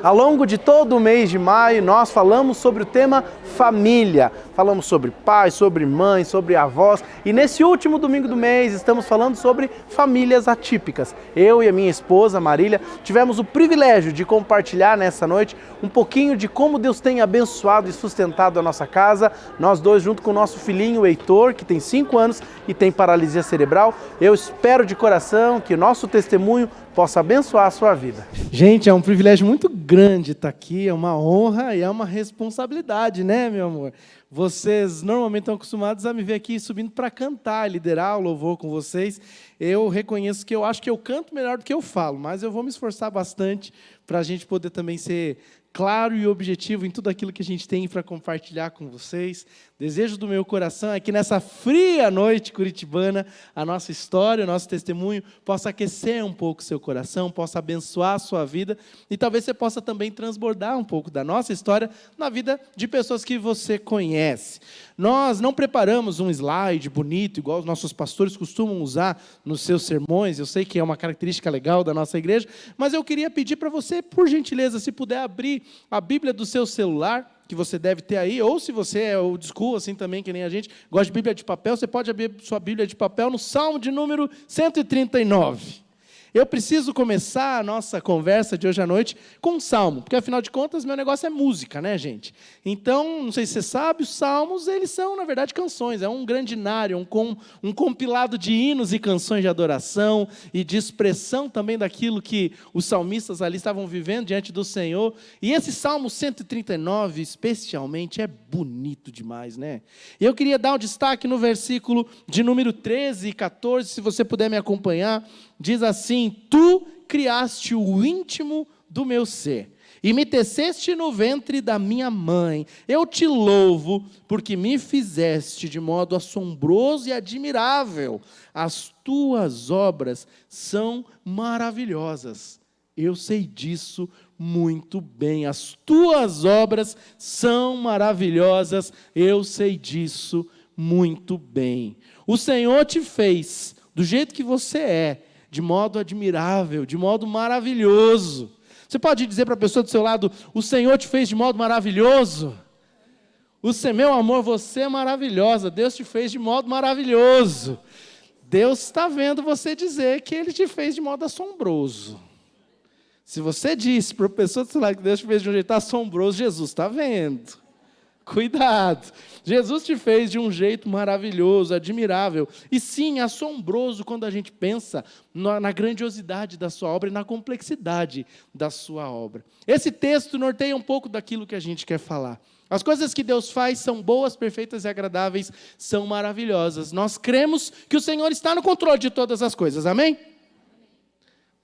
Ao longo de todo o mês de maio, nós falamos sobre o tema família. Falamos sobre pais, sobre mães, sobre avós. E nesse último domingo do mês, estamos falando sobre famílias atípicas. Eu e a minha esposa, Marília, tivemos o privilégio de compartilhar nessa noite um pouquinho de como Deus tem abençoado e sustentado a nossa casa. Nós dois, junto com o nosso filhinho Heitor, que tem 5 anos e tem paralisia cerebral. Eu espero de coração que o nosso testemunho possa abençoar a sua vida. Gente, é um privilégio muito grande estar aqui, é uma honra e é uma responsabilidade, né, meu amor? Vocês normalmente estão acostumados a me ver aqui subindo para cantar, liderar o louvor com vocês. Eu reconheço que eu acho que eu canto melhor do que eu falo, mas eu vou me esforçar bastante para a gente poder também ser claro e objetivo em tudo aquilo que a gente tem para compartilhar com vocês. Desejo do meu coração é que nessa fria noite curitibana, a nossa história, o nosso testemunho possa aquecer um pouco o seu coração, possa abençoar a sua vida e talvez você possa também transbordar um pouco da nossa história na vida de pessoas que você conhece. Nós não preparamos um slide bonito, igual os nossos pastores costumam usar nos seus sermões. Eu sei que é uma característica legal da nossa igreja, mas eu queria pedir para você, por gentileza, se puder abrir a Bíblia do seu celular, que você deve ter aí, ou se você é old school, assim também, que nem a gente, gosta de Bíblia de papel, você pode abrir sua Bíblia de papel no Salmo de número 139. Eu preciso começar a nossa conversa de hoje à noite com um salmo, porque, afinal de contas, meu negócio é música, né, gente? Não sei se você sabe, os salmos, eles são, na verdade, canções. É um grandinário, um compilado de hinos e canções de adoração e de expressão também daquilo que os salmistas ali estavam vivendo diante do Senhor. E esse Salmo 139, especialmente, é bonito demais, né? E eu queria dar um destaque no versículo de número 13 e 14, se você puder me acompanhar. Diz assim: Tu criaste o íntimo do meu ser, e me teceste no ventre da minha mãe. Eu te louvo, porque me fizeste de modo assombroso e admirável. As tuas obras são maravilhosas. Eu sei disso muito bem. As tuas obras são maravilhosas. Eu sei disso muito bem. O Senhor te fez do jeito que você é, de modo admirável, de modo maravilhoso. Você pode dizer para a pessoa do seu lado: o Senhor te fez de modo maravilhoso? Meu amor, você é maravilhosa, Deus te fez de modo maravilhoso. Deus está vendo você dizer que Ele te fez de modo assombroso. Se você disse para a pessoa do seu lado que Deus te fez de um jeito assombroso, Jesus está vendo. Cuidado, Jesus te fez de um jeito maravilhoso, admirável, e sim, assombroso quando a gente pensa na grandiosidade da sua obra e na complexidade da sua obra. Esse texto norteia um pouco daquilo que a gente quer falar. As coisas que Deus faz são boas, perfeitas e agradáveis, são maravilhosas. Nós cremos que o Senhor está no controle de todas as coisas, amém?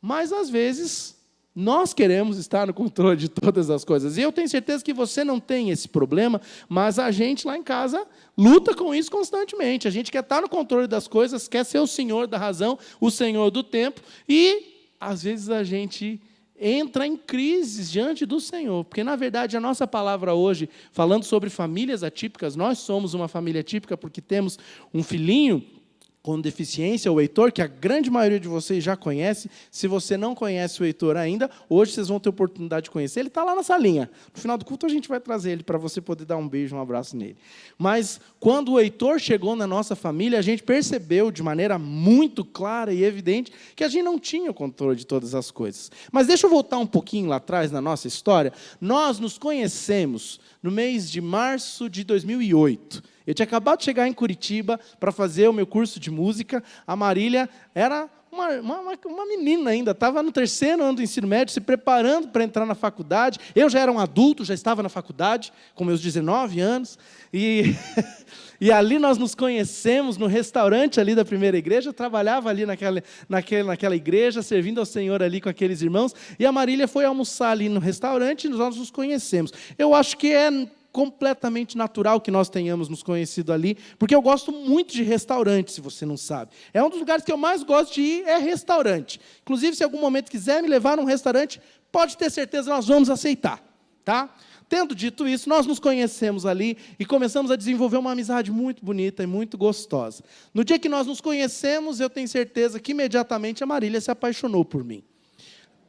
Mas às vezes nós queremos estar no controle de todas as coisas. E eu tenho certeza que você não tem esse problema, mas a gente lá em casa luta com isso constantemente. A gente quer estar no controle das coisas, quer ser o senhor da razão, o senhor do tempo, e às vezes a gente entra em crises diante do Senhor, porque na verdade a nossa palavra hoje, falando sobre famílias atípicas, nós somos uma família atípica porque temos um filhinho com deficiência, o Heitor, que a grande maioria de vocês já conhece. Se você não conhece o Heitor ainda, hoje vocês vão ter oportunidade de conhecer. Ele está lá na salinha. No final do culto a gente vai trazer ele para você poder dar um beijo, um abraço nele. Mas quando o Heitor chegou na nossa família, a gente percebeu de maneira muito clara e evidente que a gente não tinha o controle de todas as coisas. Mas deixa eu voltar um pouquinho lá atrás na nossa história. Nós nos conhecemos no mês de março de 2008. Eu tinha acabado de chegar em Curitiba para fazer o meu curso de música. A Marília era uma menina ainda, estava no 3º ano do ensino médio, se preparando para entrar na faculdade. Eu já era um adulto, já estava na faculdade, com meus 19 anos. E ali nós nos conhecemos no restaurante ali da primeira igreja. Eu trabalhava ali naquela igreja, servindo ao Senhor ali com aqueles irmãos. E a Marília foi almoçar ali no restaurante e nós nos conhecemos. Eu acho que é completamente natural que nós tenhamos nos conhecido ali, porque eu gosto muito de restaurante, se você não sabe. É um dos lugares que eu mais gosto de ir, é restaurante. Inclusive, se em algum momento quiser me levar num restaurante, pode ter certeza, nós vamos aceitar, tá? Tendo dito isso, nós nos conhecemos ali e começamos a desenvolver uma amizade muito bonita e muito gostosa. No dia que nós nos conhecemos, eu tenho certeza que imediatamente a Marília se apaixonou por mim.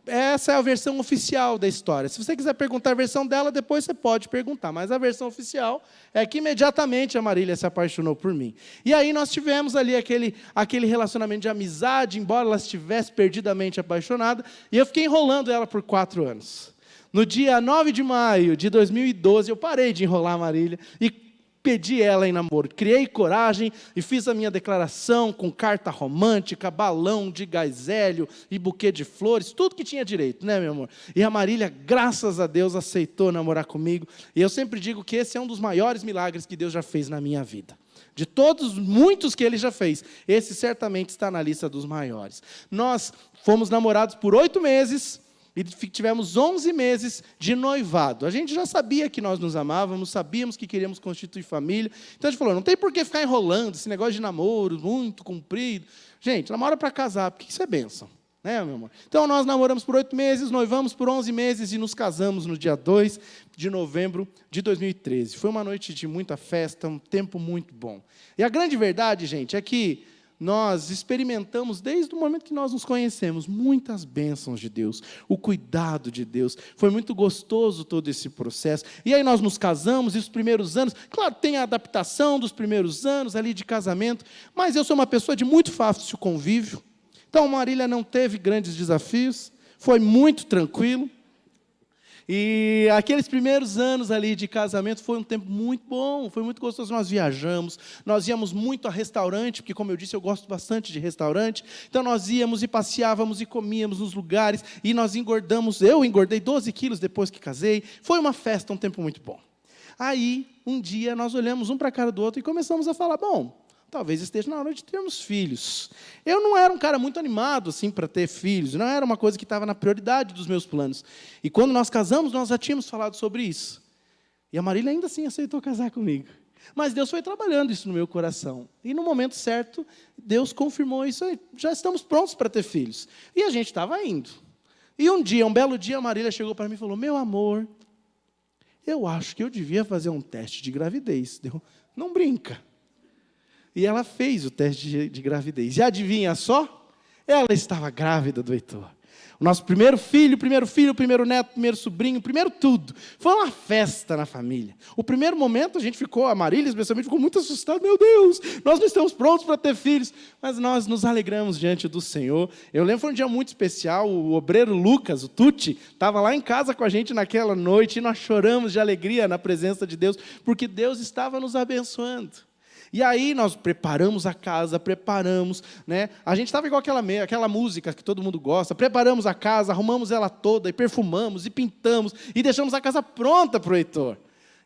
essa é a versão oficial da história. Se você quiser perguntar a versão dela, depois você pode perguntar. Mas a versão oficial é que imediatamente a Marília se apaixonou por mim. E aí nós tivemos ali aquele relacionamento de amizade, embora ela estivesse perdidamente apaixonada. E eu fiquei enrolando ela por 4 anos. No dia 9 de maio de 2012, eu parei de enrolar a Marília e pedi ela em namoro. Criei coragem e fiz a minha declaração com carta romântica, balão de gás hélio e buquê de flores, tudo que tinha direito, né, meu amor? E a Marília, graças a Deus, aceitou namorar comigo. E eu sempre digo que esse é um dos maiores milagres que Deus já fez na minha vida. De todos, muitos que Ele já fez, esse certamente está na lista dos maiores. Nós fomos namorados por 8 meses, e tivemos 11 meses de noivado. A gente já sabia que nós nos amávamos, sabíamos que queríamos constituir família. Então a gente falou, não tem por que ficar enrolando, esse negócio de namoro muito comprido. Gente, namora para casar, porque isso é bênção. Né, meu amor? Então nós namoramos por 8 meses, noivamos por 11 meses e nos casamos no dia 2 de novembro de 2013. Foi uma noite de muita festa, um tempo muito bom. E a grande verdade, gente, é que nós experimentamos, desde o momento que nós nos conhecemos, muitas bênçãos de Deus, o cuidado de Deus. Foi muito gostoso todo esse processo. E aí nós nos casamos, e os primeiros anos, claro, tem a adaptação dos primeiros anos ali de casamento, mas eu sou uma pessoa de muito fácil convívio. Então, Marília não teve grandes desafios, foi muito tranquilo. E aqueles primeiros anos ali de casamento foi um tempo muito bom, foi muito gostoso. Nós viajamos, nós íamos muito a restaurante, porque, como eu disse, eu gosto bastante de restaurante. Então, nós íamos e passeávamos e comíamos nos lugares, e nós engordamos. Eu engordei 12 quilos depois que casei. Foi uma festa, um tempo muito bom. Aí, um dia, nós olhamos um para a cara do outro e começamos a falar, bom, talvez esteja na hora de termos filhos. Eu não era um cara muito animado assim, para ter filhos, não era uma coisa que estava na prioridade dos meus planos. E quando nós casamos, nós já tínhamos falado sobre isso. E a Marília ainda assim aceitou casar comigo. Mas Deus foi trabalhando isso no meu coração. E no momento certo, Deus confirmou isso aí. Já estamos prontos para ter filhos. E a gente estava indo. E um belo dia, a Marília chegou para mim e falou, meu amor, eu acho que eu devia fazer um teste de gravidez. Não brinca. E ela fez o teste de gravidez. E adivinha só? Ela estava grávida do Heitor. O nosso primeiro filho, primeiro neto, primeiro sobrinho, primeiro tudo. Foi uma festa na família. O primeiro momento a gente ficou, a Marília especialmente, ficou muito assustada. Meu Deus, nós não estamos prontos para ter filhos. Mas nós nos alegramos diante do Senhor. Eu lembro que foi um dia muito especial. O obreiro Lucas, o Tuti, estava lá em casa com a gente naquela noite. E nós choramos de alegria na presença de Deus, porque Deus estava nos abençoando. E aí nós preparamos a casa, né? A gente estava igual aquela música que todo mundo gosta, preparamos a casa, arrumamos ela toda, e perfumamos, e pintamos, e deixamos a casa pronta para o Heitor.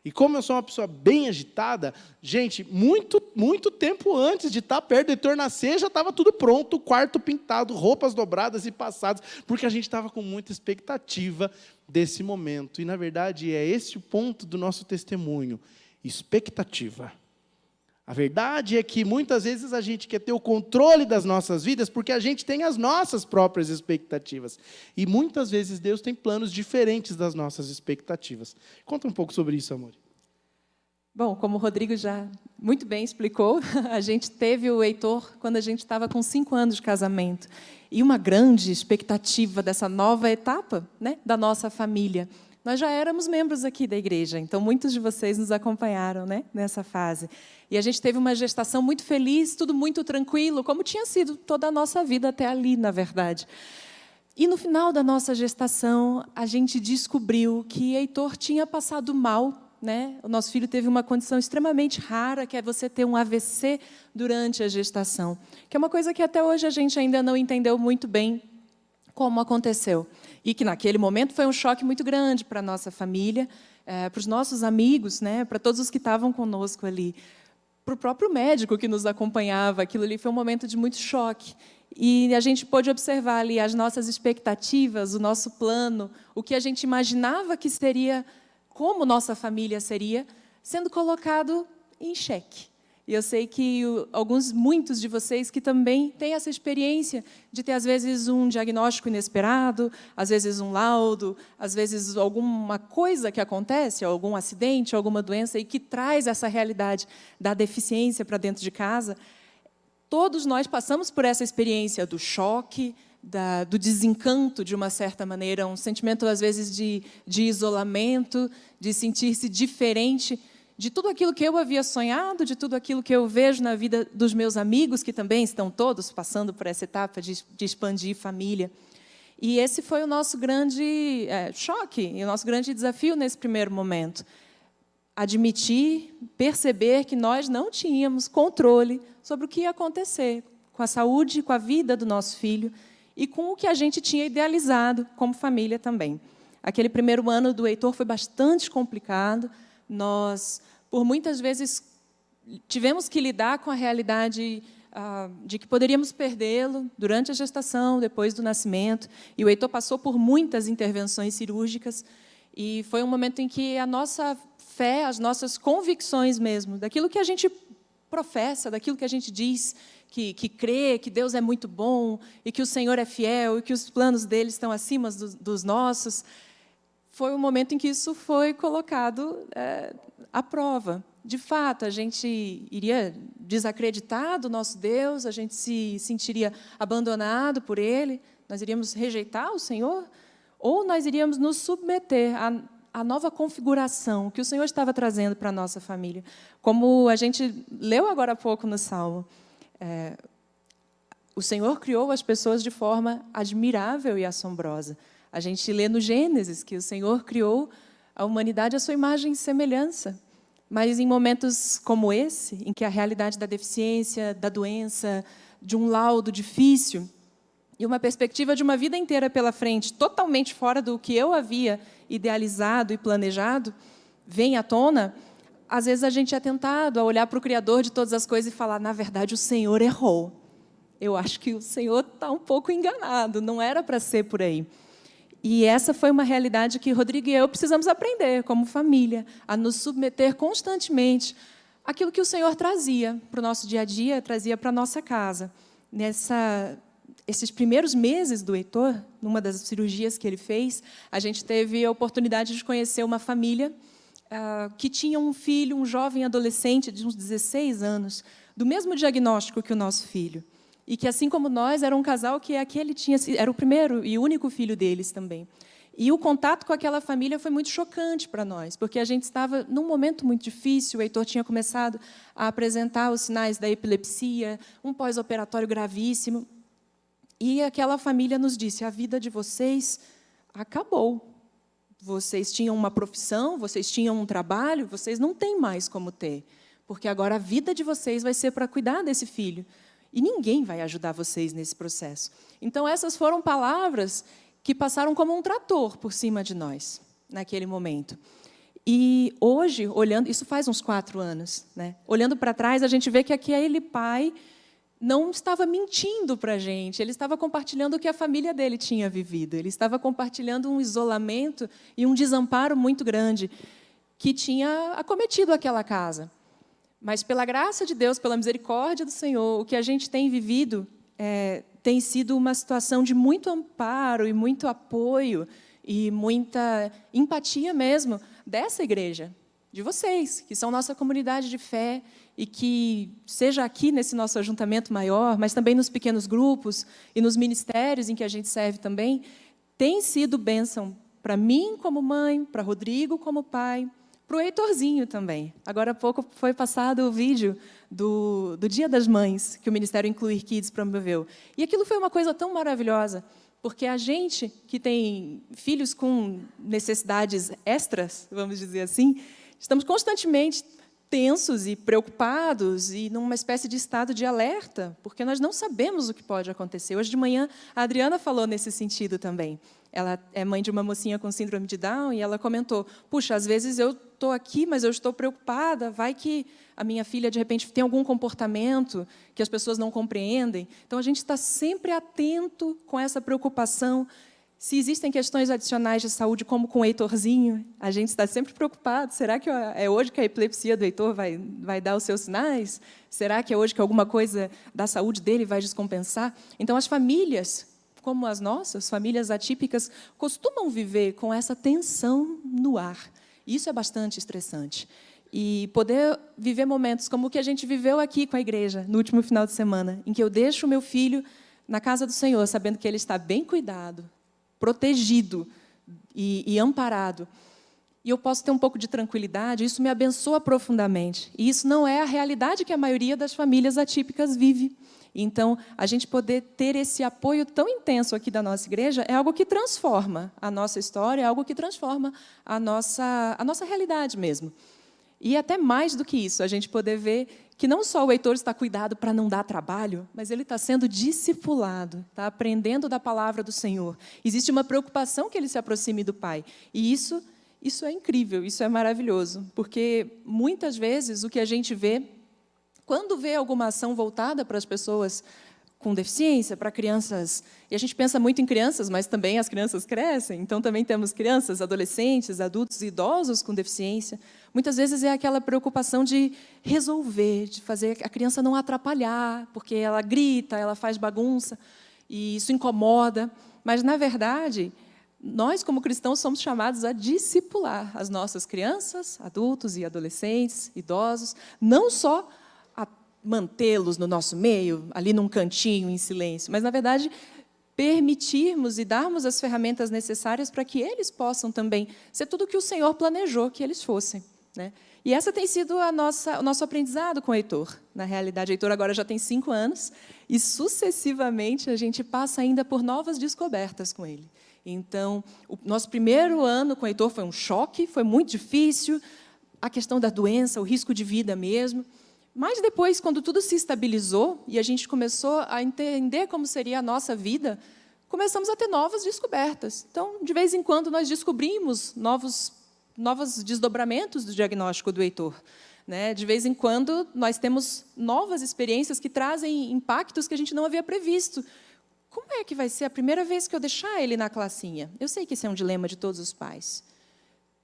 E como eu sou uma pessoa bem agitada, gente, muito, muito tempo antes de estar perto do Heitor nascer, já estava tudo pronto, o quarto pintado, roupas dobradas e passadas, porque a gente estava com muita expectativa desse momento. E, na verdade, é esse o ponto do nosso testemunho, expectativa. A verdade é que muitas vezes a gente quer ter o controle das nossas vidas porque a gente tem as nossas próprias expectativas. E muitas vezes Deus tem planos diferentes das nossas expectativas. Conta um pouco sobre isso, amor. Bom, como o Rodrigo já muito bem explicou, a gente teve o Heitor quando a gente estava com 5 anos de casamento. E uma grande expectativa dessa nova etapa, né, da nossa família. Nós já éramos membros aqui da igreja, então muitos de vocês nos acompanharam, né, nessa fase. E a gente teve uma gestação muito feliz, tudo muito tranquilo, como tinha sido toda a nossa vida até ali, na verdade. E no final da nossa gestação, a gente descobriu que Heitor tinha passado mal, né? O nosso filho teve uma condição extremamente rara, que é você ter um AVC durante a gestação, que é uma coisa que até hoje a gente ainda não entendeu muito bem como aconteceu. E que naquele momento foi um choque muito grande para a nossa família, para os nossos amigos, né, para todos os que estavam conosco ali, para o próprio médico que nos acompanhava. Aquilo ali foi um momento de muito choque. E a gente pôde observar ali as nossas expectativas, o nosso plano, o que a gente imaginava que seria, como nossa família seria, sendo colocado em xeque. E eu sei que muitos de vocês que também têm essa experiência de ter, às vezes, um diagnóstico inesperado, às vezes um laudo, às vezes alguma coisa que acontece, algum acidente, alguma doença, e que traz essa realidade da deficiência para dentro de casa. Todos nós passamos por essa experiência do choque, do desencanto, de uma certa maneira, um sentimento, às vezes, de isolamento, de sentir-se diferente de tudo aquilo que eu havia sonhado, de tudo aquilo que eu vejo na vida dos meus amigos, que também estão todos passando por essa etapa de expandir família. E esse foi o nosso grande choque, e o nosso grande desafio nesse primeiro momento. Admitir, perceber que nós não tínhamos controle sobre o que ia acontecer com a saúde, com a vida do nosso filho e com o que a gente tinha idealizado como família também. Aquele primeiro ano do Heitor foi bastante complicado. Nós, por muitas vezes, tivemos que lidar com a realidade de que poderíamos perdê-lo durante a gestação, depois do nascimento. E o Heitor passou por muitas intervenções cirúrgicas. E foi um momento em que a nossa fé, as nossas convicções mesmo, daquilo que a gente professa, daquilo que a gente diz, que crê, que Deus é muito bom, e que o Senhor é fiel, e que os planos dele estão acima dos nossos, foi um momento em que isso foi colocado à prova. De fato, a gente iria desacreditar do nosso Deus, a gente se sentiria abandonado por Ele, nós iríamos rejeitar o Senhor, ou nós iríamos nos submeter à nova configuração que o Senhor estava trazendo para a nossa família. Como a gente leu agora há pouco no Salmo, o Senhor criou as pessoas de forma admirável e assombrosa. A gente lê no Gênesis que o Senhor criou a humanidade à sua imagem e semelhança. Mas em momentos como esse, em que a realidade da deficiência, da doença, de um laudo difícil e uma perspectiva de uma vida inteira pela frente, totalmente fora do que eu havia idealizado e planejado, vem à tona, às vezes a gente é tentado a olhar para o Criador de todas as coisas e falar, na verdade, o Senhor errou. Eu acho que o Senhor está um pouco enganado, não era para ser por aí. E essa foi uma realidade que Rodrigo e eu precisamos aprender, como família, a nos submeter constantemente àquilo que o Senhor trazia para o nosso dia a dia, trazia para a nossa casa. Esses primeiros meses do Heitor, numa das cirurgias que ele fez, a gente teve a oportunidade de conhecer uma família que tinha um filho, um jovem adolescente de uns 16 anos, do mesmo diagnóstico que o nosso filho. E que, assim como nós, era um casal que era o primeiro e único filho deles também. E o contato com aquela família foi muito chocante para nós, porque a gente estava num momento muito difícil, o Heitor tinha começado a apresentar os sinais da epilepsia, um pós-operatório gravíssimo, e aquela família nos disse, a vida de vocês acabou. Vocês tinham uma profissão, vocês tinham um trabalho, vocês não têm mais como ter, porque agora a vida de vocês vai ser para cuidar desse filho. E ninguém vai ajudar vocês nesse processo. Então, essas foram palavras que passaram como um trator por cima de nós, naquele momento. E hoje, olhando, isso faz uns 4 anos, né? Olhando para trás, a gente vê que aquele pai não estava mentindo para a gente, ele estava compartilhando o que a família dele tinha vivido, ele estava compartilhando um isolamento e um desamparo muito grande que tinha acometido aquela casa. Mas, pela graça de Deus, pela misericórdia do Senhor, o que a gente tem vivido tem sido uma situação de muito amparo e muito apoio e muita empatia mesmo dessa igreja, de vocês, que são nossa comunidade de fé e que, seja aqui nesse nosso ajuntamento maior, mas também nos pequenos grupos e nos ministérios em que a gente serve também, tem sido bênção para mim como mãe, para Rodrigo como pai, para o Heitorzinho também. Agora há pouco foi passado o vídeo do Dia das Mães, que o Ministério Incluir Kids promoveu. E aquilo foi uma coisa tão maravilhosa, porque a gente que tem filhos com necessidades extras, vamos dizer assim, estamos constantemente tensos e preocupados e numa espécie de estado de alerta, porque nós não sabemos o que pode acontecer. Hoje de manhã, a Adriana falou nesse sentido também. Ela é mãe de uma mocinha com síndrome de Down e ela comentou, puxa, às vezes eu estou aqui, mas eu estou preocupada, vai que a minha filha, de repente, tem algum comportamento que as pessoas não compreendem. Então, a gente está sempre atento com essa preocupação. Se existem questões adicionais de saúde, como com o Heitorzinho, a gente está sempre preocupado. Será que é hoje que a epilepsia do Heitor vai dar os seus sinais? Será que é hoje que alguma coisa da saúde dele vai descompensar? Então, as famílias, como as nossas, famílias atípicas, costumam viver com essa tensão no ar. Isso é bastante estressante. E poder viver momentos como o que a gente viveu aqui com a igreja, no último final de semana, em que eu deixo o meu filho na casa do Senhor, sabendo que ele está bem cuidado, protegido e amparado, e eu posso ter um pouco de tranquilidade, isso me abençoa profundamente. E isso não é a realidade que a maioria das famílias atípicas vive. Então, a gente poder ter esse apoio tão intenso aqui da nossa igreja é algo que transforma a nossa história, é algo que transforma a nossa realidade mesmo. E até mais do que isso, a gente poder ver que não só o Heitor está cuidado para não dar trabalho, mas ele está sendo discipulado, está aprendendo da palavra do Senhor. Existe uma preocupação que ele se aproxime do Pai. E isso é incrível, isso é maravilhoso, porque muitas vezes o que a gente vê, quando vê alguma ação voltada para as pessoas com deficiência, para crianças, e a gente pensa muito em crianças, mas também as crianças crescem, então também temos crianças, adolescentes, adultos e idosos com deficiência. Muitas vezes é aquela preocupação de resolver, de fazer a criança não atrapalhar, porque ela grita, ela faz bagunça, e isso incomoda, mas, na verdade, nós, como cristãos, somos chamados a discipular as nossas crianças, adultos e adolescentes, idosos, não só a mantê-los no nosso meio, ali num cantinho, em silêncio, mas, na verdade, permitirmos e darmos as ferramentas necessárias para que eles possam também ser tudo o que o Senhor planejou que eles fossem, né? E essa tem sido o nosso aprendizado com o Heitor. Na realidade, o Heitor agora já tem 5 anos e, sucessivamente, a gente passa ainda por novas descobertas com ele. Então, o nosso primeiro ano com o Heitor foi um choque, foi muito difícil, a questão da doença, o risco de vida mesmo. Mas depois, quando tudo se estabilizou e a gente começou a entender como seria a nossa vida, começamos a ter novas descobertas. Então, de vez em quando, nós descobrimos novos desdobramentos do diagnóstico do Heitor, né? De vez em quando, nós temos novas experiências que trazem impactos que a gente não havia previsto. Como é que vai ser a primeira vez que eu deixar ele na classinha? Eu sei que esse é um dilema de todos os pais.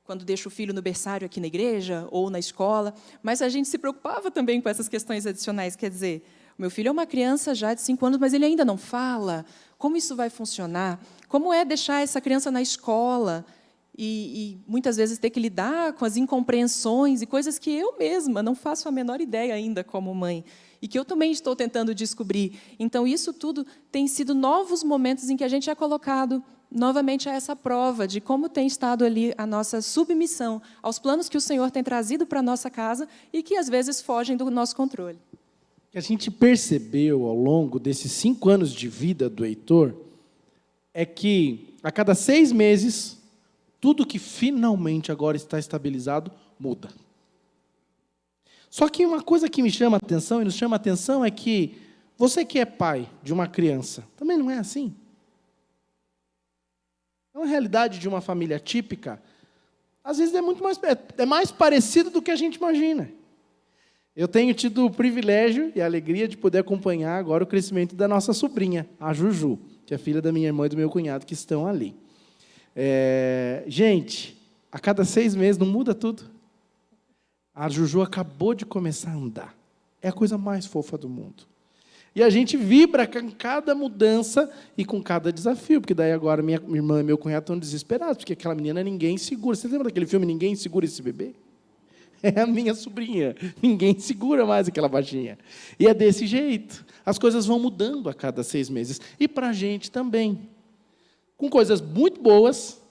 Quando deixo o filho no berçário aqui na igreja ou na escola, mas a gente se preocupava também com essas questões adicionais. Quer dizer, o meu filho é uma criança já de 5 anos, mas ele ainda não fala. Como isso vai funcionar? Como é deixar essa criança na escola? E muitas vezes ter que lidar com as incompreensões e coisas que eu mesma não faço a menor ideia ainda como mãe, e que eu também estou tentando descobrir. Então, isso tudo tem sido novos momentos em que a gente é colocado novamente a essa prova de como tem estado ali a nossa submissão aos planos que o Senhor tem trazido para a nossa casa e que, às vezes, fogem do nosso controle. O que a gente percebeu ao longo desses 5 anos de vida do Heitor é que, a cada 6 meses, tudo que finalmente agora está estabilizado muda. Só que uma coisa que me chama a atenção, e nos chama a atenção, é que você que é pai de uma criança, também não é assim. Então, a realidade de uma família típica, às vezes é mais parecido do que a gente imagina. Eu tenho tido o privilégio e a alegria de poder acompanhar agora o crescimento da nossa sobrinha, a Juju, que é filha da minha irmã e do meu cunhado, que estão ali. Gente, a cada 6 meses não muda tudo. A Juju acabou de começar a andar. É a coisa mais fofa do mundo. E a gente vibra com cada mudança e com cada desafio, porque daí agora minha irmã e meu cunhado estão desesperados, porque aquela menina ninguém segura. Você lembra daquele filme Ninguém Segura Esse Bebê? É a minha sobrinha. Ninguém segura mais aquela baixinha. E é desse jeito. As coisas vão mudando a cada 6 meses. E para a gente também. Com coisas muito boas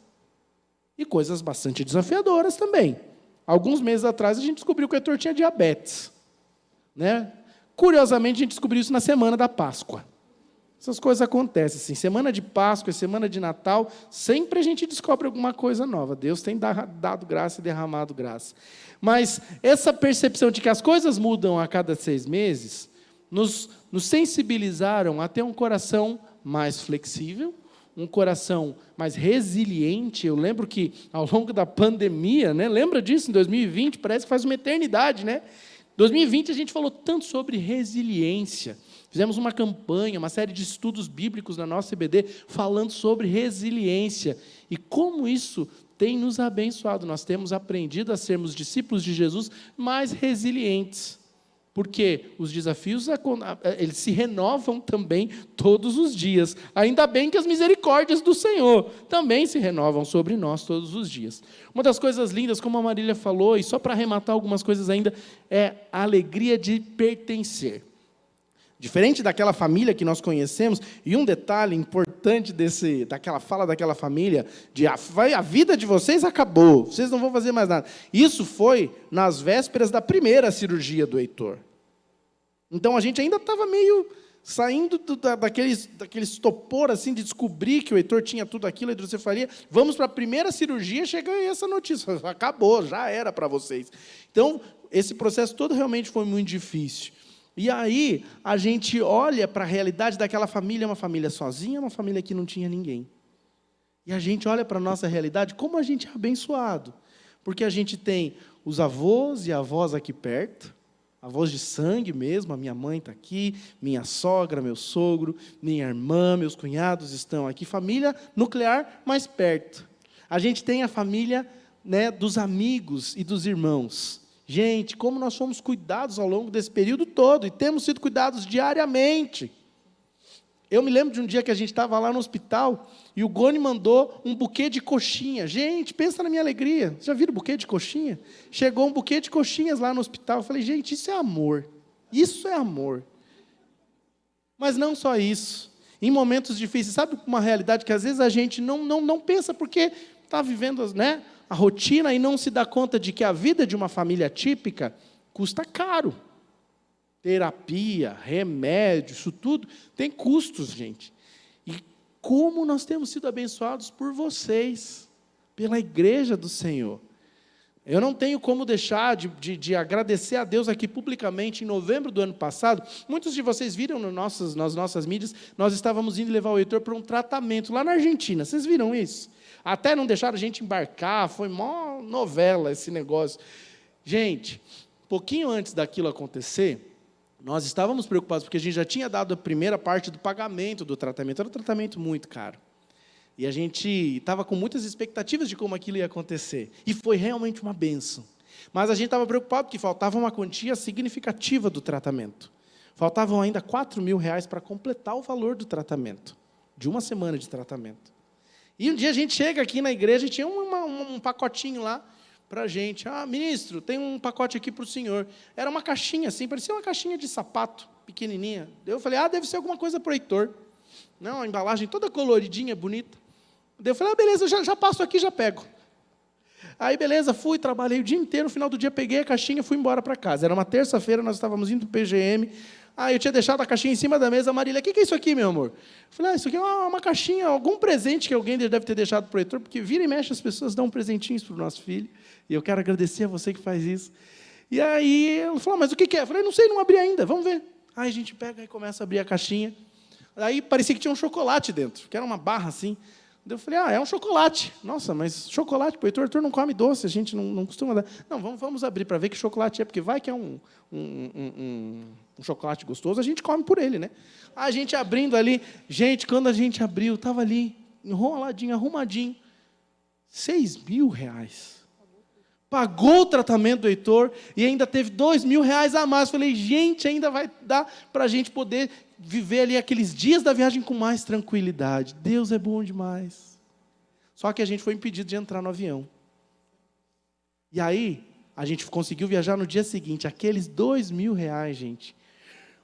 e coisas bastante desafiadoras também. Alguns meses atrás, a gente descobriu que o Heitor tinha diabetes, né? Curiosamente, a gente descobriu isso na semana da Páscoa. Essas coisas acontecem, assim. Semana de Páscoa, semana de Natal, sempre a gente descobre alguma coisa nova. Deus tem dado graça e derramado graça. Mas essa percepção de que as coisas mudam a cada 6 meses, nos sensibilizaram a ter um coração mais flexível, um coração mais resiliente. Eu lembro que, ao longo da pandemia, né, lembra disso, em 2020, parece que faz uma eternidade, né? Em 2020, a gente falou tanto sobre resiliência. Fizemos uma campanha, uma série de estudos bíblicos na nossa IBD, falando sobre resiliência. E como isso tem nos abençoado. Nós temos aprendido a sermos discípulos de Jesus mais resilientes. Porque os desafios, eles se renovam também todos os dias. Ainda bem que as misericórdias do Senhor também se renovam sobre nós todos os dias. Uma das coisas lindas, como a Marília falou, e só para arrematar algumas coisas ainda, é a alegria de pertencer. Diferente daquela família que nós conhecemos, e um detalhe importante daquela fala daquela família, a vida de vocês acabou, vocês não vão fazer mais nada. Isso foi nas vésperas da primeira cirurgia do Heitor. Então a gente ainda estava meio saindo daquele estopor assim, de descobrir que o Heitor tinha tudo aquilo, a hidrocefalia. Vamos para a primeira cirurgia, chega aí essa notícia, acabou, já era para vocês. Então, esse processo todo realmente foi muito difícil. E aí, a gente olha para a realidade daquela família, uma família sozinha, uma família que não tinha ninguém. E a gente olha para a nossa realidade, como a gente é abençoado. Porque a gente tem os avós e avós aqui perto, avós de sangue mesmo, a minha mãe está aqui, minha sogra, meu sogro, minha irmã, meus cunhados estão aqui, família nuclear mais perto. A gente tem a família, né, dos amigos e dos irmãos. Gente, como nós fomos cuidados ao longo desse período todo, e temos sido cuidados diariamente. Eu me lembro de um dia que a gente estava lá no hospital, e o Goni mandou um buquê de coxinha. Gente, pensa na minha alegria. Já viram buquê de coxinha? Chegou um buquê de coxinhas lá no hospital. Eu falei, gente, isso é amor. Isso é amor. Mas não só isso. Em momentos difíceis, sabe uma realidade que às vezes a gente não pensa, porque está vivendo, né, a rotina e não se dá conta de que a vida de uma família típica custa caro. Terapia, remédio, isso tudo tem custos, gente. E como nós temos sido abençoados por vocês, pela igreja do Senhor. Eu não tenho como deixar de agradecer a Deus aqui publicamente. Em novembro do ano passado, muitos de vocês viram nas nossas mídias, nós estávamos indo levar o Heitor para um tratamento lá na Argentina. Vocês viram isso? Até não deixaram a gente embarcar, foi mó novela esse negócio. Gente, pouquinho antes daquilo acontecer, nós estávamos preocupados, porque a gente já tinha dado a primeira parte do pagamento do tratamento. Era um tratamento muito caro. E a gente estava com muitas expectativas de como aquilo ia acontecer. E foi realmente uma bênção. Mas a gente estava preocupado, porque faltava uma quantia significativa do tratamento. Faltavam ainda R$4.000 para completar o valor do tratamento, de uma semana de tratamento. E um dia a gente chega aqui na igreja e tinha um pacotinho lá para a gente. Ah, ministro, tem um pacote aqui para o senhor. Era uma caixinha assim, parecia uma caixinha de sapato, pequenininha. Eu falei, deve ser alguma coisa para o Heitor. Não, a embalagem toda coloridinha, bonita. Eu falei, beleza, eu já passo aqui, já pego. Aí, beleza, fui, trabalhei o dia inteiro, no final do dia peguei a caixinha e fui embora para casa. Era uma terça-feira, nós estávamos indo para o PGM. Eu tinha deixado a caixinha em cima da mesa. A Marília, o que é isso aqui, meu amor? Eu falei, isso aqui é uma caixinha, algum presente que alguém deve ter deixado para o Heitor, porque vira e mexe as pessoas dão presentinhos para o nosso filho, e eu quero agradecer a você que faz isso. E aí, ela falou, mas o que é? Eu falei, não sei, não abri ainda, vamos ver. Aí a gente pega e começa a abrir a caixinha. Aí parecia que tinha um chocolate dentro, que era uma barra assim. Eu falei, é um chocolate. Nossa, mas chocolate, o Heitor não come doce, a gente não costuma dar. Não, vamos abrir para ver que chocolate é, porque vai que é um chocolate gostoso, a gente come por ele, né? A gente abrindo ali, gente, quando a gente abriu, estava ali, enroladinho, arrumadinho, R$6.000. Pagou o tratamento do Heitor e ainda teve R$2.000 a mais. Falei, gente, ainda vai dar para a gente poder viver ali aqueles dias da viagem com mais tranquilidade. Deus é bom demais. Só que a gente foi impedido de entrar no avião. E aí, a gente conseguiu viajar no dia seguinte. Aqueles R$2.000, gente,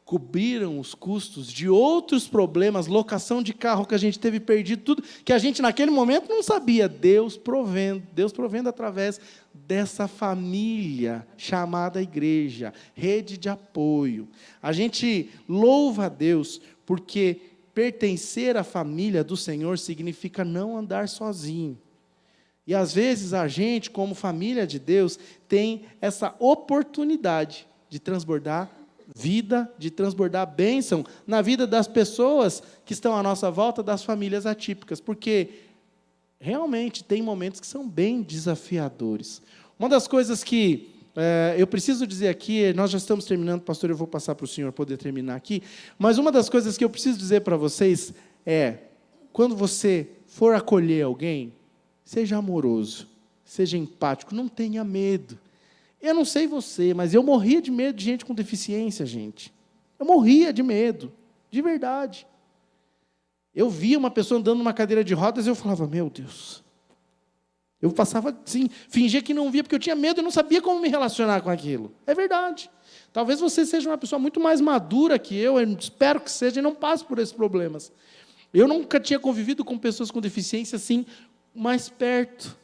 cobriram os custos de outros problemas, locação de carro que a gente teve perdido, tudo que a gente naquele momento não sabia. Deus provendo através dessa família chamada igreja, rede de apoio. A gente louva a Deus porque pertencer à família do Senhor significa não andar sozinho. E às vezes a gente, como família de Deus, tem essa oportunidade de transbordar vida, de transbordar bênção na vida das pessoas que estão à nossa volta, das famílias atípicas, porque realmente tem momentos que são bem desafiadores. Uma das coisas que eu preciso dizer aqui, nós já estamos terminando, pastor, eu vou passar para o senhor poder terminar aqui, mas uma das coisas que eu preciso dizer para vocês é, quando você for acolher alguém, seja amoroso, seja empático, não tenha medo. Eu não sei você, mas eu morria de medo de gente com deficiência, gente. Eu morria de medo, de verdade. Eu via uma pessoa andando numa cadeira de rodas e eu falava, meu Deus. Eu passava assim, fingia que não via, porque eu tinha medo e não sabia como me relacionar com aquilo. É verdade. Talvez você seja uma pessoa muito mais madura que eu espero que seja, e não passe por esses problemas. Eu nunca tinha convivido com pessoas com deficiência assim, mais perto.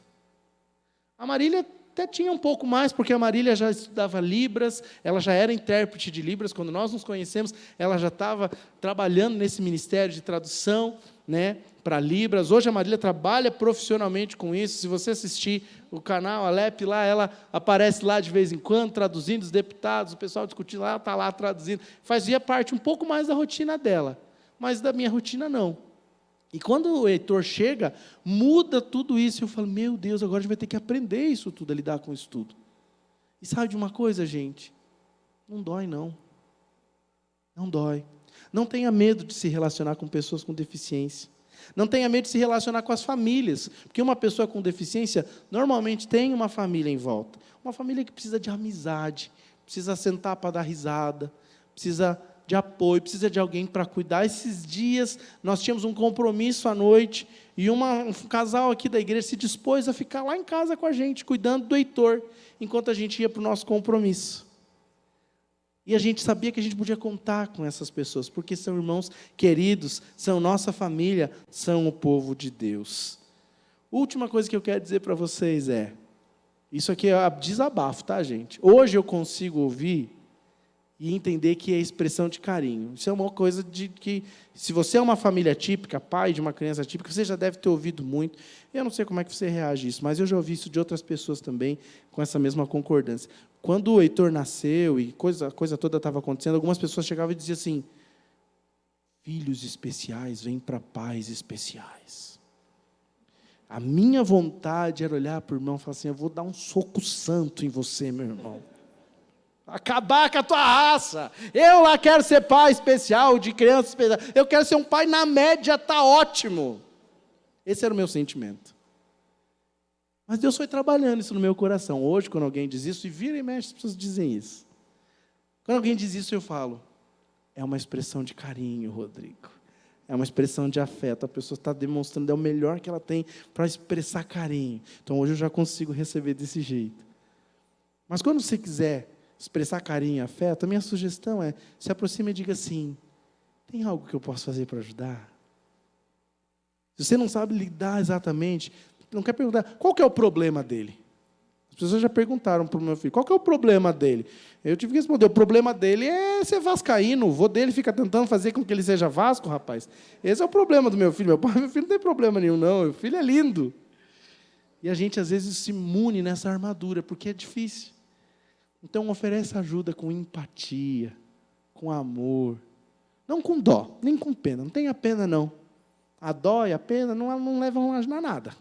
A Marília até tinha um pouco mais, porque a Marília já estudava Libras, ela já era intérprete de Libras, quando nós nos conhecemos, ela já estava trabalhando nesse ministério de tradução, né, para Libras. Hoje a Marília trabalha profissionalmente com isso. Se você assistir o canal Alep lá, ela aparece lá de vez em quando, traduzindo os deputados, o pessoal discutindo lá, ela está lá traduzindo. Fazia parte um pouco mais da rotina dela, mas da minha rotina não. E quando o Heitor chega, muda tudo isso. Eu falo, meu Deus, agora a gente vai ter que aprender isso tudo, a lidar com isso tudo. E sabe de uma coisa, gente? Não dói, não. Não dói. Não tenha medo de se relacionar com pessoas com deficiência. Não tenha medo de se relacionar com as famílias. Porque uma pessoa com deficiência, normalmente tem uma família em volta. Uma família que precisa de amizade, precisa sentar para dar risada, precisa de apoio, precisa de alguém para cuidar. Esses dias, nós tínhamos um compromisso à noite, e um casal aqui da igreja se dispôs a ficar lá em casa com a gente, cuidando do Heitor, enquanto a gente ia para o nosso compromisso. E a gente sabia que a gente podia contar com essas pessoas, porque são irmãos queridos, são nossa família, são o povo de Deus. Última coisa que eu quero dizer para vocês isso aqui é desabafo, tá, gente? Hoje eu consigo ouvir e entender que é expressão de carinho. Isso é uma coisa de que, se você é uma família típica, pai de uma criança típica, você já deve ter ouvido muito. Eu não sei como é que você reage a isso, mas eu já ouvi isso de outras pessoas também, com essa mesma concordância. Quando o Heitor nasceu e a coisa toda estava acontecendo, algumas pessoas chegavam e diziam assim, filhos especiais vêm para pais especiais. A minha vontade era olhar para o irmão e falar assim, eu vou dar um soco santo em você, meu irmão. Acabar com a tua raça. Eu lá quero ser pai especial, de criança especial. Eu quero ser um pai na média, está ótimo. Esse era o meu sentimento. Mas Deus foi trabalhando isso no meu coração. Hoje, quando alguém diz isso, e vira e mexe, as pessoas dizem isso. Quando alguém diz isso, eu falo, é uma expressão de carinho, Rodrigo. É uma expressão de afeto. A pessoa está demonstrando, é o melhor que ela tem para expressar carinho. Então, hoje eu já consigo receber desse jeito. Mas quando você quiser expressar carinho e afeto, a minha sugestão é, se aproxime e diga assim, tem algo que eu posso fazer para ajudar? Se você não sabe lidar exatamente, não quer perguntar, qual que é o problema dele? As pessoas já perguntaram para o meu filho, qual que é o problema dele? Eu tive que responder, o problema dele é ser vascaíno, o vô dele fica tentando fazer com que ele seja Vasco, rapaz. Esse é o problema do meu filho. Meu filho não tem problema nenhum, não, meu filho é lindo. E a gente, às vezes, se imune nessa armadura, porque é difícil. Então, oferece ajuda com empatia, com amor, não com dó, nem com pena. Não tenha pena, não. A dó e a pena não levam a nada.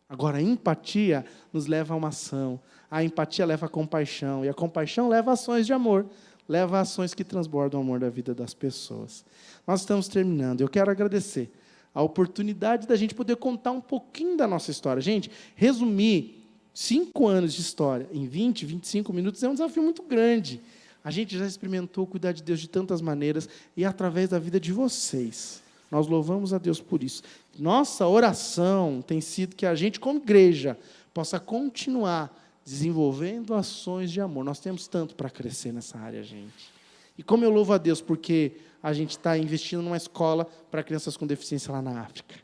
Agora, a empatia nos leva a uma ação. A empatia leva a compaixão. E a compaixão leva a ações de amor. Leva a ações que transbordam o amor da vida das pessoas. Nós estamos terminando. Eu quero agradecer a oportunidade da gente poder contar um pouquinho da nossa história. Gente, resumir 5 anos de história em 20, 25 minutos é um desafio muito grande. A gente já experimentou cuidar de Deus de tantas maneiras e através da vida de vocês. Nós louvamos a Deus por isso. Nossa oração tem sido que a gente, como igreja, possa continuar desenvolvendo ações de amor. Nós temos tanto para crescer nessa área, gente. E como eu louvo a Deus porque a gente está investindo numa escola para crianças com deficiência lá na África.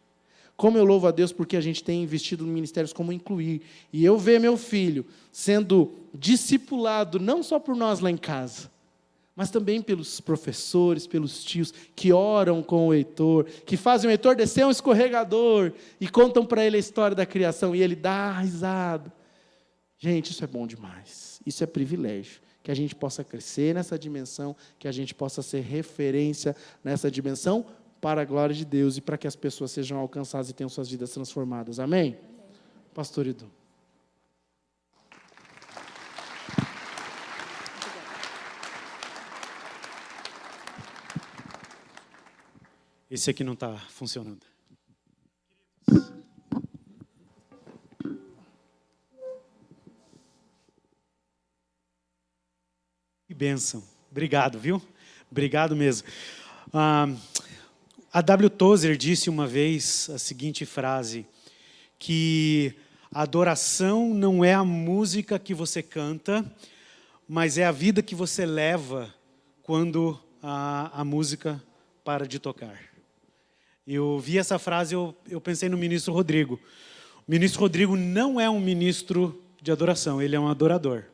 Como eu louvo a Deus porque a gente tem investido em ministérios como Incluir. E eu ver meu filho sendo discipulado, não só por nós lá em casa, mas também pelos professores, pelos tios, que oram com o Heitor, que fazem o Heitor descer um escorregador, e contam para ele a história da criação, e ele dá risada. Gente, isso é bom demais. Isso é privilégio. Que a gente possa crescer nessa dimensão, que a gente possa ser referência nessa dimensão, para a glória de Deus e para que as pessoas sejam alcançadas e tenham suas vidas transformadas. Amém? Pastor Edu. Esse aqui não está funcionando. Que bênção. Obrigado, viu? Obrigado mesmo. A W. Tozer disse uma vez a seguinte frase, que a adoração não é a música que você canta, mas é a vida que você leva quando a música para de tocar. Eu vi essa frase, eu pensei no ministro Rodrigo. O ministro Rodrigo não é um ministro de adoração, ele é um adorador.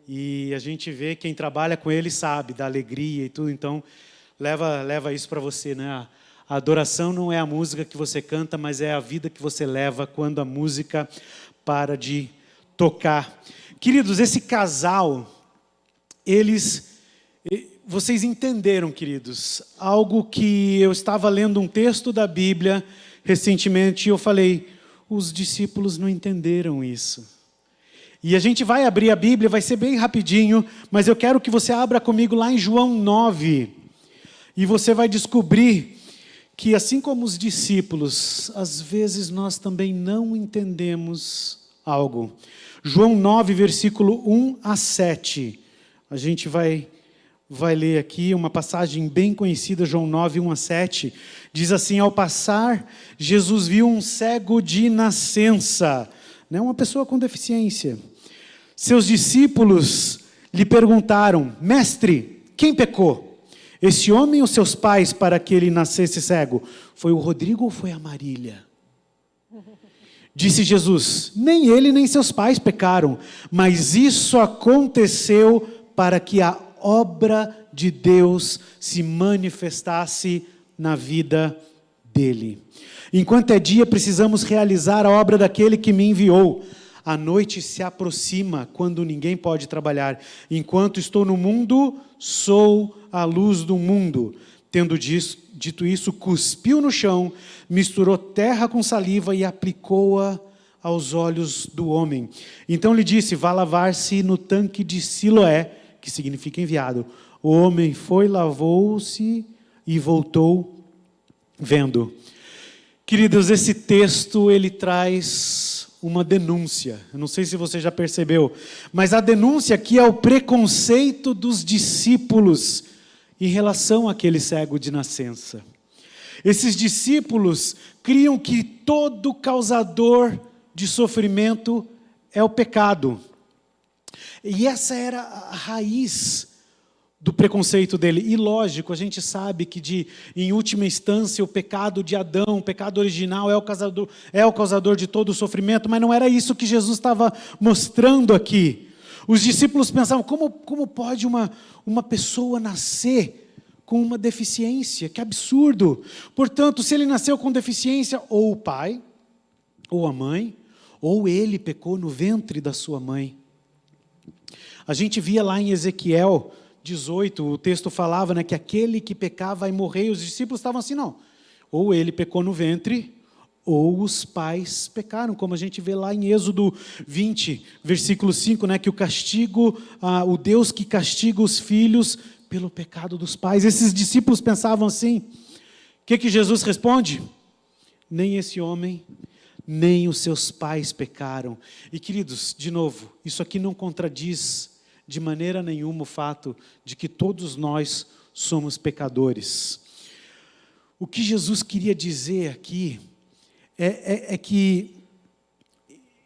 E a gente vê, quem trabalha com ele sabe da alegria e tudo, então leva isso para você, né? A adoração não é a música que você canta, mas é a vida que você leva quando a música para de tocar. Queridos, esse casal, vocês entenderam, queridos, algo que eu estava lendo um texto da Bíblia recentemente e eu falei, os discípulos não entenderam isso. E a gente vai abrir a Bíblia, vai ser bem rapidinho, mas eu quero que você abra comigo lá em João 9. E você vai descobrir que, assim como os discípulos, às vezes nós também não entendemos algo. João 9, versículo 1 a 7. A gente vai ler aqui uma passagem bem conhecida, João 9, 1 a 7. Diz assim, ao passar, Jesus viu um cego de nascença, né, uma pessoa com deficiência. Seus discípulos lhe perguntaram, mestre, quem pecou? Esse homem ou seus pais para que ele nascesse cego? Foi o Rodrigo ou foi a Marília? Disse Jesus, nem ele nem seus pais pecaram, mas isso aconteceu para que a obra de Deus se manifestasse na vida dele. Enquanto é dia, precisamos realizar a obra daquele que me enviou. A noite se aproxima quando ninguém pode trabalhar. Enquanto estou no mundo, sou a luz do mundo. Tendo dito isso, cuspiu no chão, misturou terra com saliva e aplicou-a aos olhos do homem. Então lhe disse, vá lavar-se no tanque de Siloé, que significa enviado. O homem foi, lavou-se e voltou vendo. Queridos, esse texto, ele traz uma denúncia. Eu não sei se você já percebeu, mas a denúncia aqui é o preconceito dos discípulos em relação àquele cego de nascença. Esses discípulos criam que todo causador de sofrimento é o pecado. E essa era a raiz do preconceito dele. E lógico, a gente sabe que em última instância o pecado de Adão, o pecado original é o causador de todo o sofrimento, mas não era isso que Jesus estava mostrando aqui. Os discípulos pensavam, como pode uma pessoa nascer com uma deficiência? Que absurdo! Portanto, se ele nasceu com deficiência, ou o pai, ou a mãe, ou ele pecou no ventre da sua mãe. A gente via lá em Ezequiel 18, o texto falava, né, que aquele que pecava vai morrer, e os discípulos estavam assim, não, ou ele pecou no ventre, ou os pais pecaram, como a gente vê lá em Êxodo 20, versículo 5, né, que o castigo, o Deus que castiga os filhos pelo pecado dos pais. Esses discípulos pensavam assim. O que Jesus responde? Nem esse homem, nem os seus pais pecaram. E queridos, de novo, isso aqui não contradiz de maneira nenhuma o fato de que todos nós somos pecadores. O que Jesus queria dizer aqui é que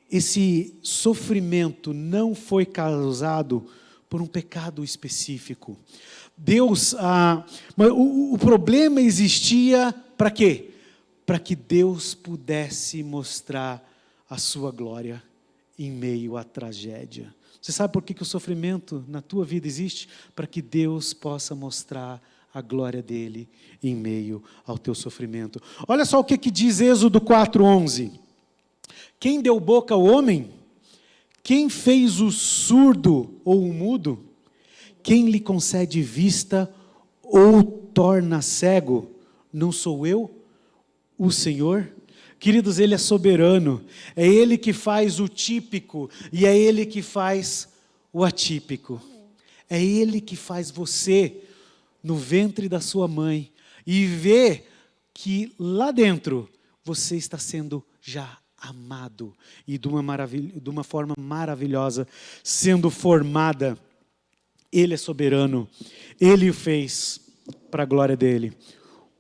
esse sofrimento não foi causado por um pecado específico. Deus, o problema existia para quê? Para que Deus pudesse mostrar a sua glória em meio à tragédia. Você sabe por que o sofrimento na tua vida existe? Para que Deus possa mostrar a glória dele em meio ao teu sofrimento. Olha só o que diz Êxodo 4:11. Quem deu boca ao homem? Quem fez o surdo ou o mudo? Quem lhe concede vista ou torna cego? Não sou eu, o Senhor? Queridos, Ele é soberano, é Ele que faz o típico e é Ele que faz o atípico. É Ele que faz você no ventre da sua mãe e vê que lá dentro você está sendo já amado e de uma forma maravilhosa, sendo formada. Ele é soberano, Ele o fez para a glória dele.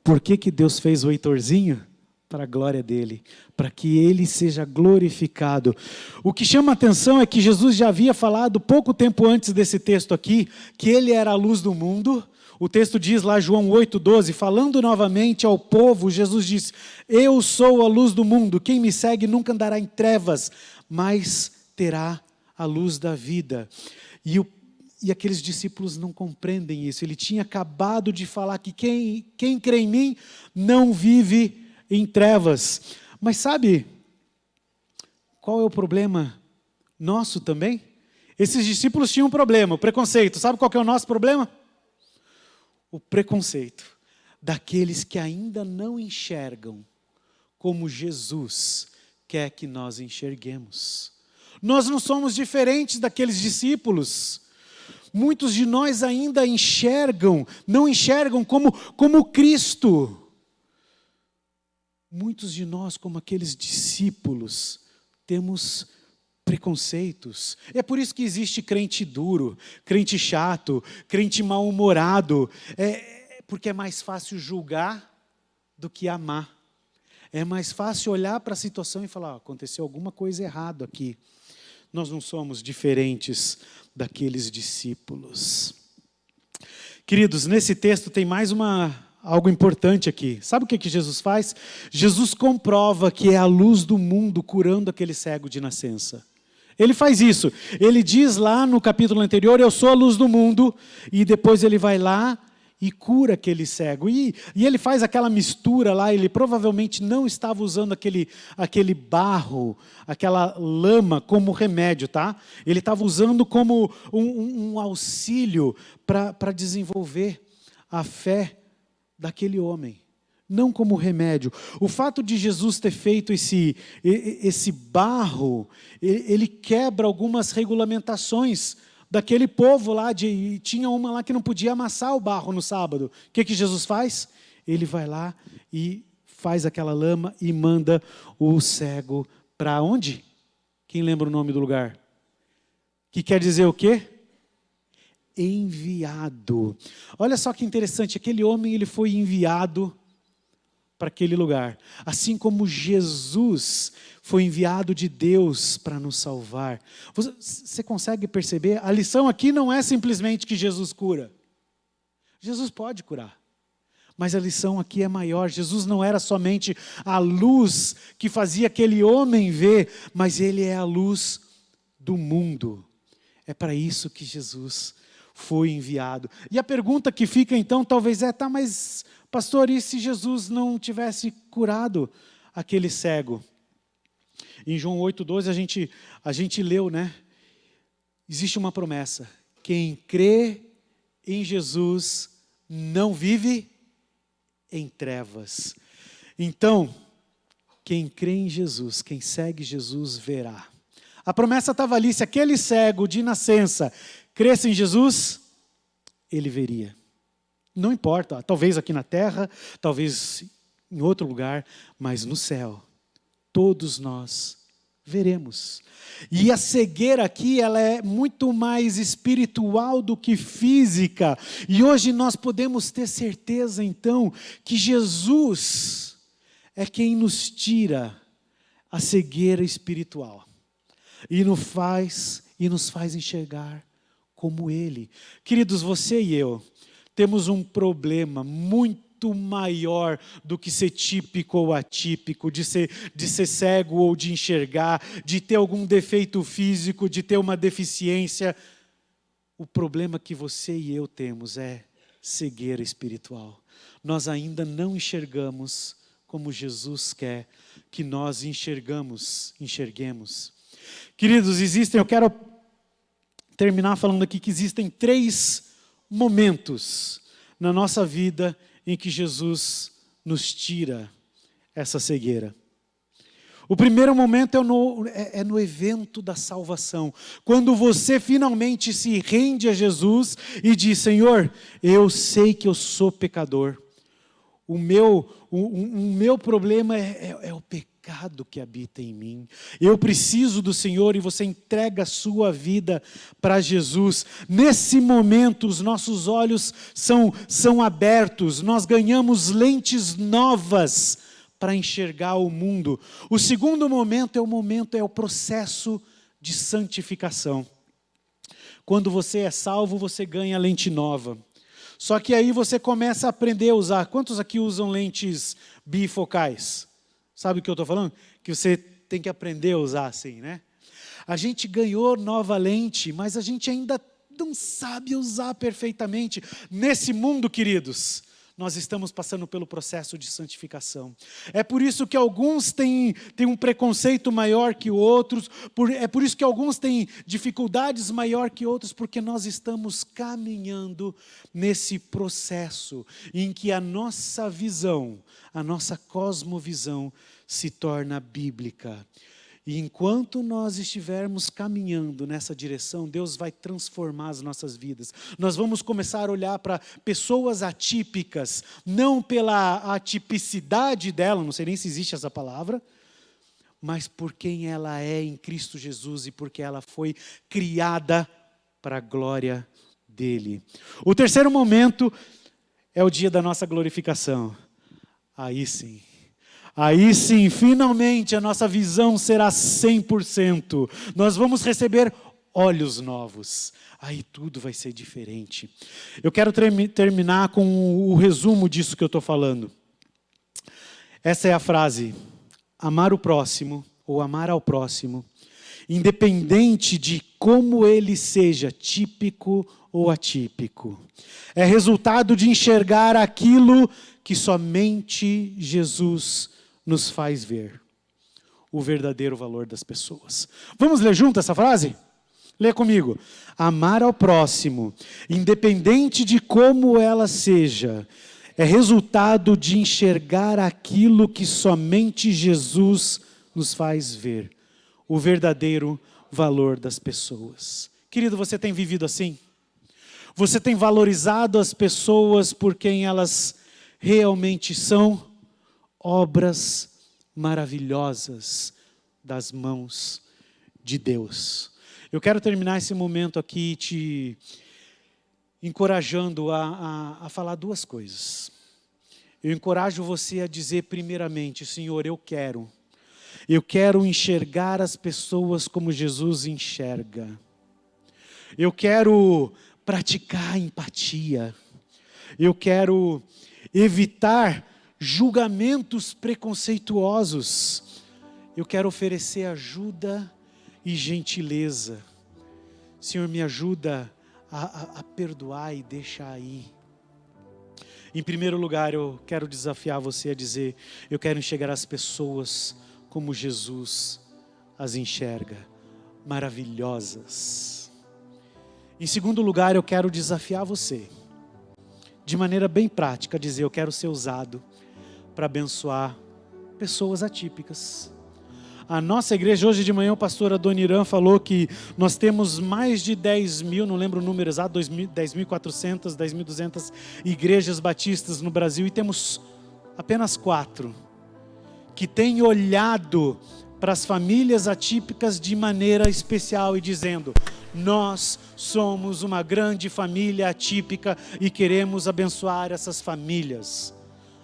Por que Deus fez o Heitorzinho? para a glória dele, para que ele seja glorificado. O que chama a atenção é que Jesus já havia falado pouco tempo antes desse texto aqui, que ele era a luz do mundo. O texto diz lá, João 8,12, falando novamente ao povo, Jesus diz: eu sou a luz do mundo, quem me segue nunca andará em trevas, mas terá a luz da vida. E aqueles discípulos não compreendem isso. Ele tinha acabado de falar que quem crê em mim não vive em trevas. Mas sabe qual é o problema nosso também? Esses discípulos tinham um problema, o preconceito. Sabe qual que é o nosso problema? O preconceito daqueles que ainda não enxergam como Jesus quer que nós enxerguemos. Nós não somos diferentes daqueles discípulos. Muitos de nós ainda não enxergam como Cristo. Muitos de nós, como aqueles discípulos, temos preconceitos. É por isso que existe crente duro, crente chato, crente mal-humorado. Porque é mais fácil julgar do que amar. É mais fácil olhar para a situação e falar: aconteceu alguma coisa errada aqui. Nós não somos diferentes daqueles discípulos. Queridos, nesse texto tem mais algo importante aqui. Sabe o que Jesus faz? Jesus comprova que é a luz do mundo curando aquele cego de nascença. Ele faz isso. Ele diz lá no capítulo anterior: eu sou a luz do mundo. E depois ele vai lá e cura aquele cego. E ele faz aquela mistura lá. Ele provavelmente não estava usando aquele barro, aquela lama como remédio, tá? Ele estava usando como um auxílio para desenvolver a fé daquele homem, não como remédio. O fato de Jesus ter feito esse barro, ele quebra algumas regulamentações daquele povo lá, tinha uma lá que não podia amassar o barro no sábado. O que Jesus faz? Ele vai lá e faz aquela lama e manda o cego para onde? Quem lembra o nome do lugar? Que quer dizer o quê? Enviado. Olha só que interessante, aquele homem ele foi enviado para aquele lugar. Assim como Jesus foi enviado de Deus para nos salvar. Você consegue perceber? A lição aqui não é simplesmente que Jesus cura. Jesus pode curar. Mas a lição aqui é maior. Jesus não era somente a luz que fazia aquele homem ver, mas ele é a luz do mundo. É para isso que Jesus foi enviado. E a pergunta que fica então talvez é: tá, mas pastor, e se Jesus não tivesse curado aquele cego? Em João 8,12 a gente leu, né? Existe uma promessa: quem crê em Jesus não vive em trevas. Então, quem crê em Jesus, quem segue Jesus, verá. A promessa estava ali: se aquele cego de nascença cresce em Jesus, ele veria. Não importa, talvez aqui na terra, talvez em outro lugar, mas no céu, todos nós veremos. E a cegueira aqui, ela é muito mais espiritual do que física. E hoje nós podemos ter certeza, então, que Jesus é quem nos tira a cegueira espiritual. E nos faz enxergar como Ele. Queridos, você e eu temos um problema muito maior do que ser típico ou atípico, de ser cego ou de enxergar, de ter algum defeito físico, de ter uma deficiência. O problema que você e eu temos é cegueira espiritual. Nós ainda não enxergamos como Jesus quer que nós enxerguemos. Queridos, eu quero terminar falando aqui que existem 3 momentos na nossa vida em que Jesus nos tira essa cegueira. O primeiro momento é no evento da salvação. Quando você finalmente se rende a Jesus e diz: Senhor, eu sei que eu sou pecador. O meu problema é o pecado que habita em mim. Eu preciso do Senhor, e você entrega a sua vida para Jesus. Nesse momento, os nossos olhos são abertos, nós ganhamos lentes novas para enxergar o mundo. O segundo momento é o processo de santificação. Quando você é salvo, você ganha lente nova. Só que aí você começa a aprender a usar. Quantos aqui usam lentes bifocais? Sabe o que eu estou falando? Que você tem que aprender a usar assim, né? A gente ganhou nova lente, mas a gente ainda não sabe usar perfeitamente. Nesse mundo, queridos, nós estamos passando pelo processo de santificação. É por isso que alguns têm um preconceito maior que outros, é por isso que alguns têm dificuldades maior que outros, porque nós estamos caminhando nesse processo em que a nossa visão, a nossa cosmovisão se torna bíblica. E enquanto nós estivermos caminhando nessa direção, Deus vai transformar as nossas vidas. Nós vamos começar a olhar para pessoas atípicas, não pela atipicidade dela, não sei nem se existe essa palavra, mas por quem ela é em Cristo Jesus e porque ela foi criada para a glória dele. O terceiro momento é o dia da nossa glorificação. Aí sim, finalmente a nossa visão será 100%. Nós vamos receber olhos novos. Aí tudo vai ser diferente. Eu quero terminar com o resumo disso que eu estou falando. Essa é a frase: amar o próximo, ou amar ao próximo, independente de como ele seja, típico ou atípico. É resultado de enxergar aquilo que somente Jesus nos faz ver, o verdadeiro valor das pessoas. Vamos ler junto essa frase? Lê comigo. Amar ao próximo, independente de como ela seja, é resultado de enxergar aquilo que somente Jesus nos faz ver, o verdadeiro valor das pessoas. Querido, você tem vivido assim? Você tem valorizado as pessoas por quem elas realmente são? Obras maravilhosas das mãos de Deus. Eu quero terminar esse momento aqui te encorajando a falar duas coisas. Eu encorajo você a dizer primeiramente: Senhor, eu quero enxergar as pessoas como Jesus enxerga. Eu quero praticar empatia. Eu quero evitar julgamentos preconceituosos. Eu quero oferecer ajuda e gentileza. Senhor, me ajuda a perdoar e deixar ir. Em primeiro lugar, eu quero desafiar você a dizer: eu quero enxergar as pessoas como Jesus as enxerga, maravilhosas. Em segundo lugar, eu quero desafiar você, de maneira bem prática, a dizer: eu quero ser usado para abençoar pessoas atípicas. A nossa igreja, hoje de manhã, o pastor Adoniran falou que nós temos mais de 10 mil, não lembro o número exato, 10.400, 10.200 igrejas batistas no Brasil, e temos apenas 4 que têm olhado para as famílias atípicas de maneira especial e dizendo: nós somos uma grande família atípica e queremos abençoar essas famílias.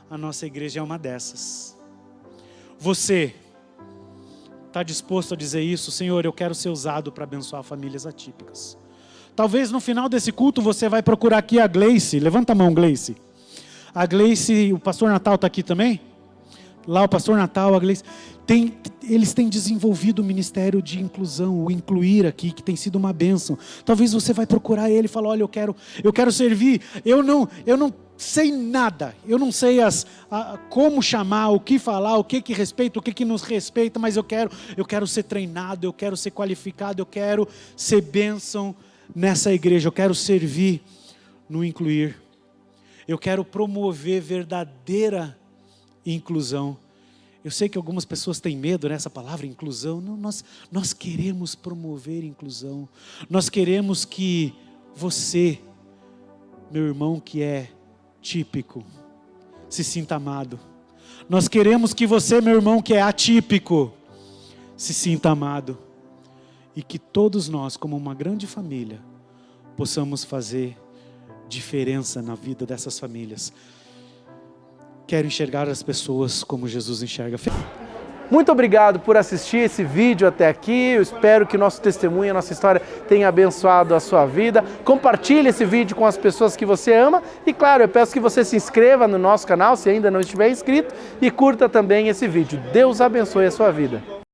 A nossa igreja é uma dessas. Você está disposto a dizer isso? Senhor, eu quero ser usado para abençoar famílias atípicas. Talvez no final desse culto você vai procurar aqui a Gleice. Levanta a mão, Gleice. A Gleice, o pastor Natal está aqui também? Lá o pastor Natal, a Gleice. Eles têm desenvolvido o ministério de inclusão, o incluir aqui, que tem sido uma bênção. Talvez você vai procurar ele e falar: olha, eu quero servir. Eu não sei nada, eu não sei como chamar, o que falar, o que respeita, o que nos respeita, mas eu quero ser treinado, eu quero ser qualificado, eu quero ser bênção nessa igreja, eu quero servir no incluir. Eu quero promover verdadeira inclusão. Eu sei que algumas pessoas têm medo nessa palavra inclusão. Não, nós queremos promover inclusão. Nós queremos que você, meu irmão que é típico, se sinta amado. Nós queremos que você, meu irmão que é atípico, se sinta amado. E que todos nós, como uma grande família, possamos fazer diferença na vida dessas famílias. quero enxergar as pessoas como Jesus enxerga. Muito obrigado por assistir esse vídeo até aqui. Eu espero que o nosso testemunho, a nossa história tenha abençoado a sua vida. Compartilhe esse vídeo com as pessoas que você ama. E claro, eu peço que você se inscreva no nosso canal, se ainda não estiver inscrito, e curta também esse vídeo. Deus abençoe a sua vida.